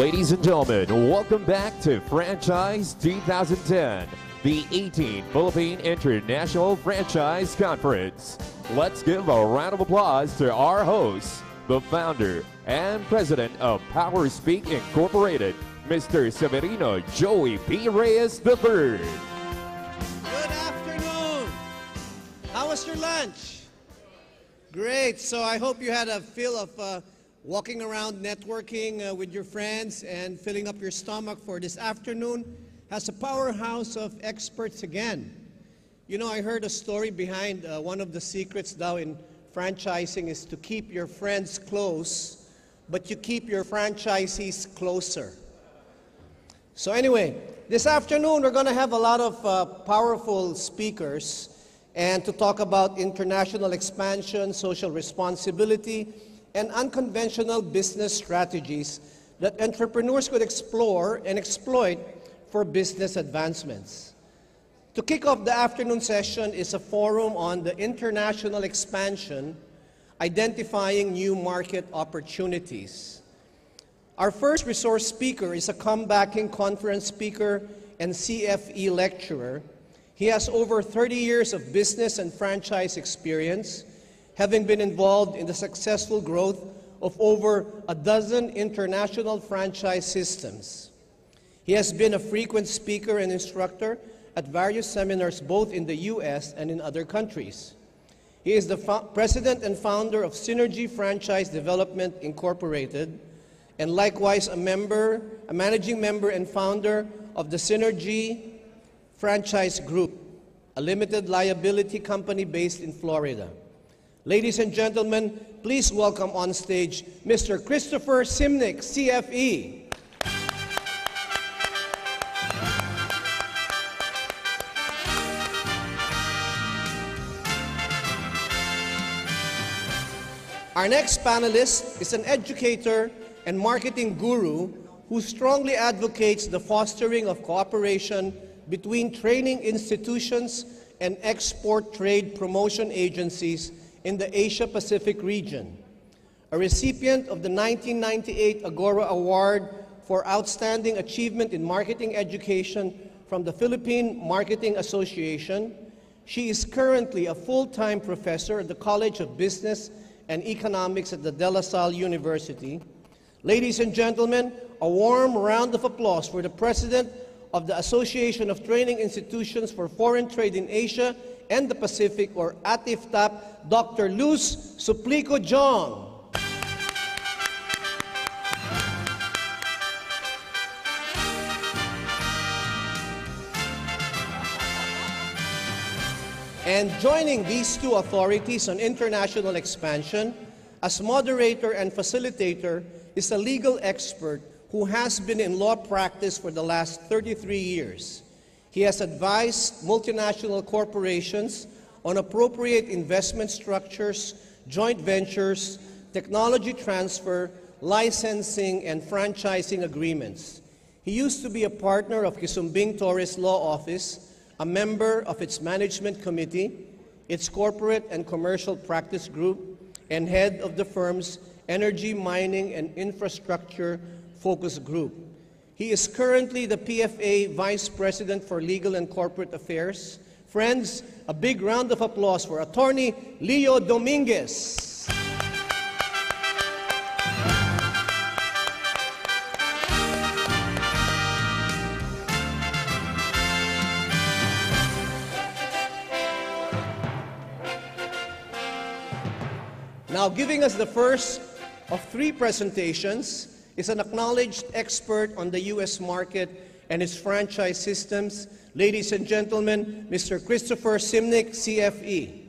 Ladies and gentlemen, welcome back to Franchise 2010, the 18th Philippine International Franchise Conference. Let's give a round of applause to our host, the founder and president of PowerSpeak Incorporated, Mr. Severino Joey P. Reyes III. Good afternoon. How was your lunch? Great. So I hope you had a feel of walking around networking with your friends and filling up your stomach for this afternoon as a powerhouse of experts again. You know, I heard a story behind one of the secrets now in franchising is to keep your friends close, but you keep your franchisees closer. So anyway, this afternoon we're going to have a lot of powerful speakers and to talk about international expansion, social responsibility, and unconventional business strategies that entrepreneurs could explore and exploit for business advancements. To kick off the afternoon session is a forum on the international expansion, identifying new market opportunities. Our first resource speaker is a comebacking conference speaker and CFE lecturer. He has over 30 years of business and franchise experience, having been involved in the successful growth of over a dozen international franchise systems. He has been a frequent speaker and instructor at various seminars both in the U.S. and in other countries. He is the president and founder of Synergy Franchise Development Incorporated, and likewise a managing member and founder of the Synergy Franchise Group, a limited liability company based in Florida. Ladies and gentlemen, please welcome on stage Mr. Christopher Simnick, CFE. Our next panelist is an educator and marketing guru who strongly advocates the fostering of cooperation between training institutions and export trade promotion agencies in the Asia-Pacific region. A recipient of the 1998 Agora Award for Outstanding Achievement in Marketing Education from the Philippine Marketing Association, she is currently a full-time professor at the College of Business and Economics at the De La Salle University. Ladies and gentlemen, a warm round of applause for the President of the Association of Training Institutions for Foreign Trade in Asia and the Pacific, or ATIFTAP, Dr. Luz Suplico Jong. And joining these two authorities on international expansion, as moderator and facilitator, is a legal expert who has been in law practice for the last 33 years. He has advised multinational corporations on appropriate investment structures, joint ventures, technology transfer, licensing, and franchising agreements. He used to be a partner of Kisumbing Torres Law Office, a member of its management committee, its corporate and commercial practice group, and head of the firm's energy, mining, and infrastructure focus group. He is currently the PFA Vice President for Legal and Corporate Affairs. Friends, a big round of applause for Attorney Leo Dominguez. Now, giving us the first of three presentations is an acknowledged expert on the U.S. market and its franchise systems. Ladies and gentlemen, Mr. Christopher Simnick, CFE.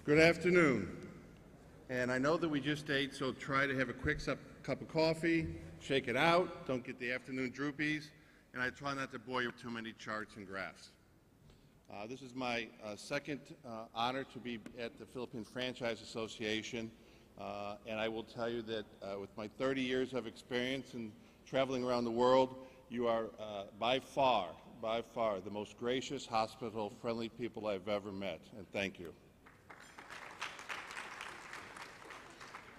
Good afternoon. And I know that we just ate, so try to have a quick cup of coffee, shake it out, don't get the afternoon droopies, and I try not to bore you with too many charts and graphs. This is my second honor to be at the Philippine Franchise Association, and I will tell you that with my 30 years of experience in traveling around the world, you are by far the most gracious, hospital-friendly people I've ever met, and thank you.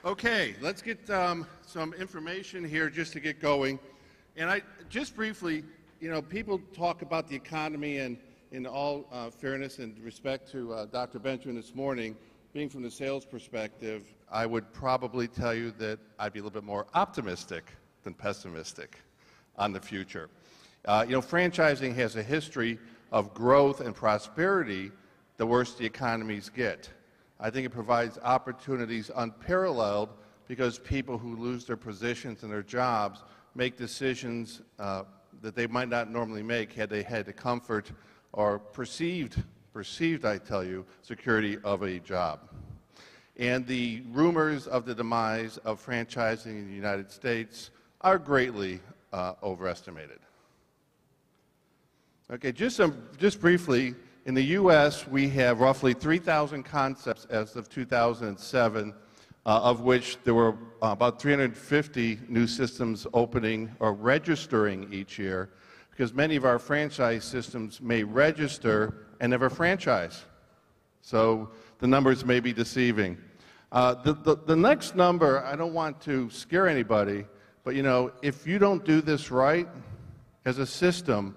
Okay, let's get some information here just to get going. And just briefly, you know, people talk about the economy, and in all fairness and respect to Dr. Benjamin this morning, being from the sales perspective, I would probably tell you that I'd be a little bit more optimistic than pessimistic on the future. You know, franchising has a history of growth and prosperity the worse the economies get. I think it provides opportunities unparalleled because people who lose their positions and their jobs make decisions that they might not normally make had they had the comfort or perceived, I tell you, security of a job. And the rumors of the demise of franchising in the United States are greatly overestimated. Okay, just briefly, in the U.S., we have roughly 3,000 concepts as of 2007, of which there were about 350 new systems opening or registering each year, because many of our franchise systems may register and never franchise. So the numbers may be deceiving. The next number, I don't want to scare anybody, but you know, if you don't do this right, as a system,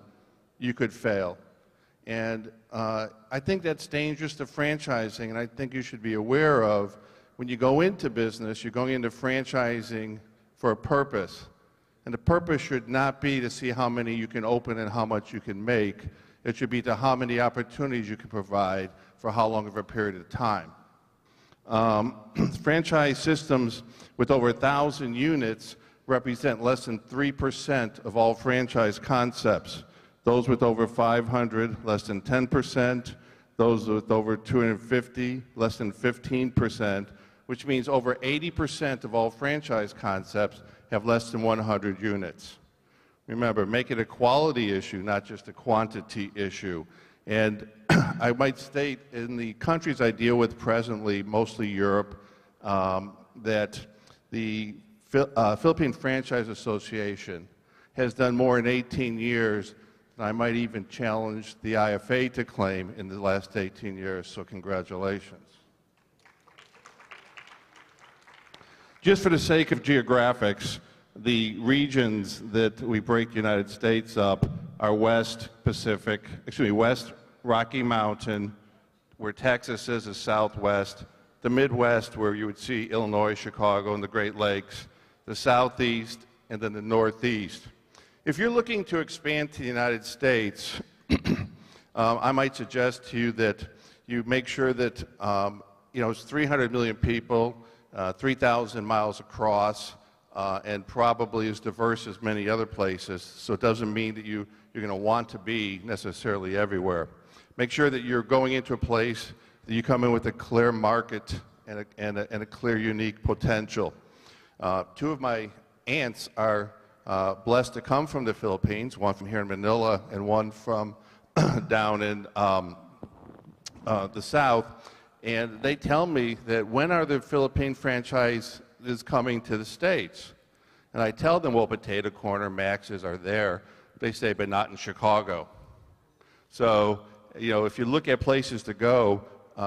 you could fail. And I think that's dangerous to franchising, and I think you should be aware of when you go into business, you're going into franchising for a purpose. And the purpose should not be to see how many you can open and how much you can make. It should be to how many opportunities you can provide for how long of a period of time. Franchise systems with over 1,000 units represent less than 3% of all franchise concepts. Those with over 500, less than 10%. Those with over 250, less than 15%, which means over 80% of all franchise concepts have less than 100 units. Remember, make it a quality issue, not just a quantity issue. And I might state, in the countries I deal with presently, mostly Europe, that the Philippine Franchise Association has done more in 18 years than I might even challenge the IFA to claim in the last 18 years, so congratulations. Just for the sake of geographics, the regions that we break the United States up are West Rocky Mountain, where Texas is Southwest, the Midwest, where you would see Illinois, Chicago, and the Great Lakes, the Southeast, and then the Northeast. If you're looking to expand to the United States, I might suggest to you that you make sure that, you know, it's 300 million people, 3,000 miles across, and probably as diverse as many other places, so it doesn't mean that you're going to want to be necessarily everywhere. Make sure that you're going into a place that you come in with a clear market and a clear, unique potential. Two of my aunts are blessed to come from the Philippines, one from here in Manila and one from down in the South, and they tell me that when are the Philippine franchises coming to the States? And I tell them, well, Potato Corner, Max's are there. They say, but not in Chicago. So, you know, if you look at places to go,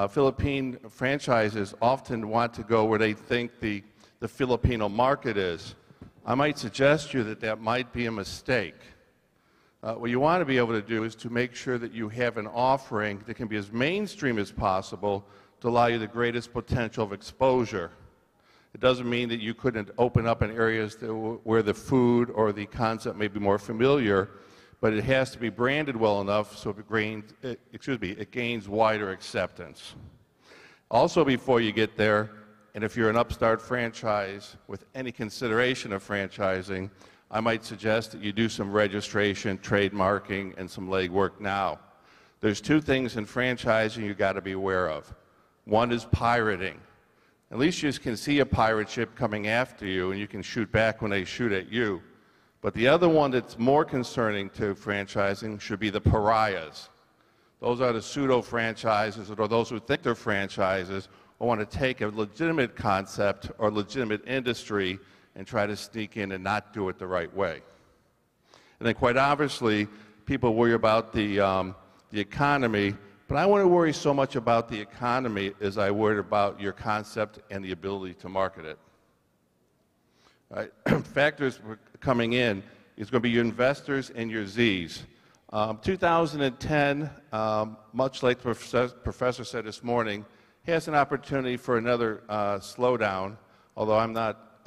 Philippine franchises often want to go where they think the Filipino market is. I might suggest to you that that might be a mistake. What you want to be able to do is to make sure that you have an offering that can be as mainstream as possible to allow you the greatest potential of exposure. It doesn't mean that you couldn't open up in areas where the food or the concept may be more familiar, but it has to be branded well enough so it gains wider acceptance. Also, before you get there, and if you're an upstart franchise with any consideration of franchising, I might suggest that you do some registration, trademarking, and some legwork now. There's two things in franchising you got to be aware of. One is pirating. At least you can see a pirate ship coming after you, and you can shoot back when they shoot at you. But the other one that's more concerning to franchising should be the pariahs. Those are the pseudo-franchises, or those who think they're franchises, or want to take a legitimate concept or legitimate industry and try to sneak in and not do it the right way. And then quite obviously, people worry about the economy, but I wouldn't worry so much about the economy as I worried about your concept and the ability to market it. Right? Factors coming in is going to be your investors and your Zs. 2010, much like the professor said this morning, has an opportunity for another slowdown, although I'm not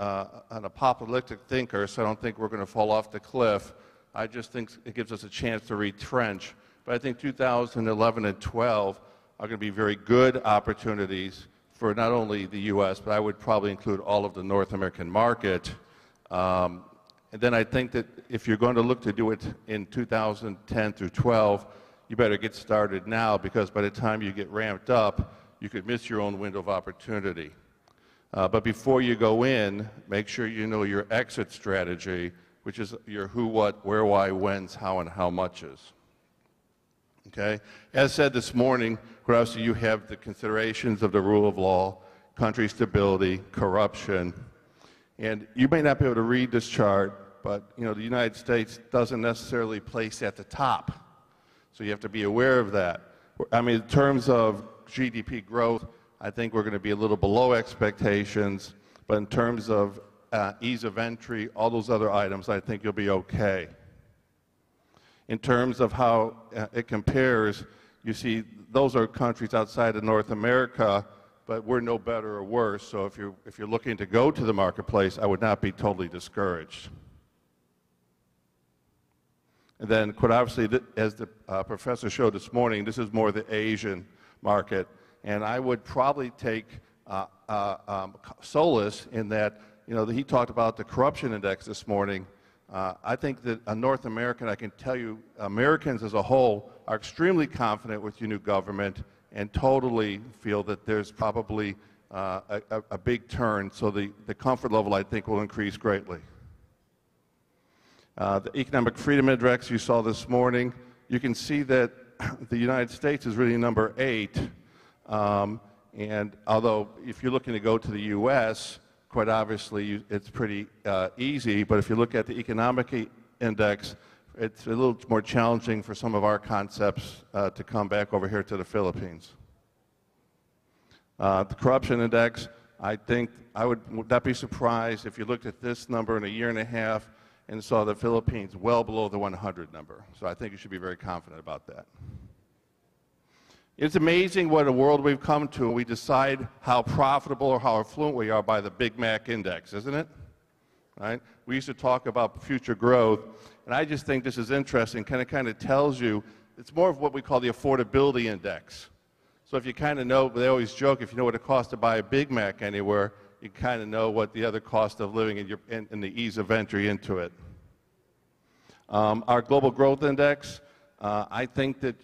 an apocalyptic thinker, so I don't think we're going to fall off the cliff. I just think it gives us a chance to retrench. But I think 2011 and 12 are going to be very good opportunities for not only the U.S., but I would probably include all of the North American market. And then I think that if you're going to look to do it in 2010 through 12, you better get started now, because by the time you get ramped up, you could miss your own window of opportunity. But before you go in, make sure you know your exit strategy, which is your who, what, where, why, whens, how, and how muches. Okay? As said this morning, obviously you have the considerations of the rule of law, country stability, corruption, and you may not be able to read this chart, but you know the United States doesn't necessarily place at the top, so you have to be aware of that. I mean, in terms of GDP growth, I think we're going to be a little below expectations, but in terms of ease of entry, all those other items, I think you'll be okay. In terms of how it compares, you see those are countries outside of North America, but we're no better or worse, so if you're looking to go to the marketplace, I would not be totally discouraged. And then, quite obviously, as the professor showed this morning, this is more the Asian market, and I would probably take solace in that, you know, he talked about the corruption index this morning. I think that a North American, I can tell you, Americans as a whole are extremely confident with your new government and totally feel that there's probably a big turn, so the comfort level, I think, will increase greatly. The Economic Freedom Index you saw this morning, you can see that the United States is really number 8, and although if you're looking to go to the U.S., quite obviously it's pretty easy, but if you look at the Economic Index, it's a little more challenging for some of our concepts to come back over here to the Philippines. The Corruption Index, I think I would not be surprised if you looked at this number in a year and a half and saw the Philippines well below the 100 number. So I think you should be very confident about that. It's amazing what a world we've come to, and we decide how profitable or how affluent we are by the Big Mac Index, isn't it? Right? We used to talk about future growth, and I just think this is interesting. Kind of tells you, it's more of what we call the affordability index. So if you kind of know, they always joke, if you know what it costs to buy a Big Mac anywhere, you kind of know what the other cost of living and the ease of entry into it. Our Global Growth Index, I think that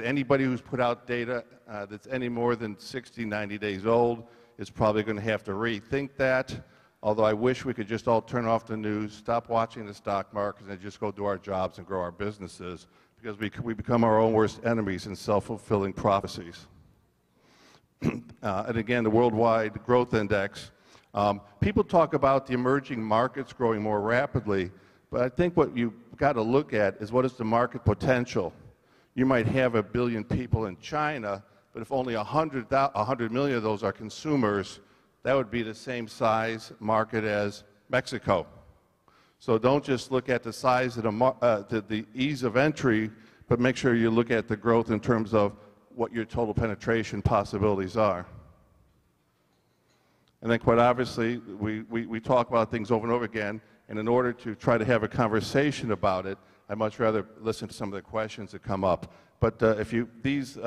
anybody who's put out data that's any more than 60, 90 days old is probably going to have to rethink that. Although I wish we could just all turn off the news, stop watching the stock markets, and just go do our jobs and grow our businesses, because we become our own worst enemies in self-fulfilling prophecies. And again, the Worldwide Growth Index. People talk about the emerging markets growing more rapidly, but I think what you've got to look at is what is the market potential. You might have 1 billion people in China, but if only 100 million of those are consumers, that would be the same size market as Mexico. So don't just look at the size of the ease of entry, but make sure you look at the growth in terms of what your total penetration possibilities are. And then quite obviously, we talk about things over and over again, and in order to try to have a conversation about it, I'd much rather listen to some of the questions that come up. But these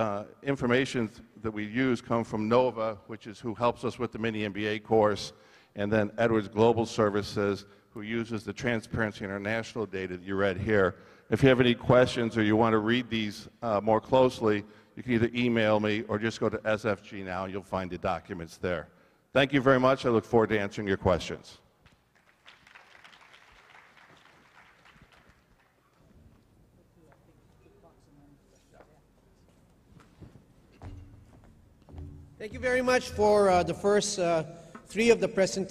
information that we use come from NOVA, which is who helps us with the mini MBA course, and then Edwards Global Services, who uses the Transparency International data that you read here. If you have any questions or you want to read these more closely, you can either email me or just go to SFG Now, and you'll find the documents there. Thank you very much. I look forward to answering your questions. Thank you very much for the first 3 of the presentations.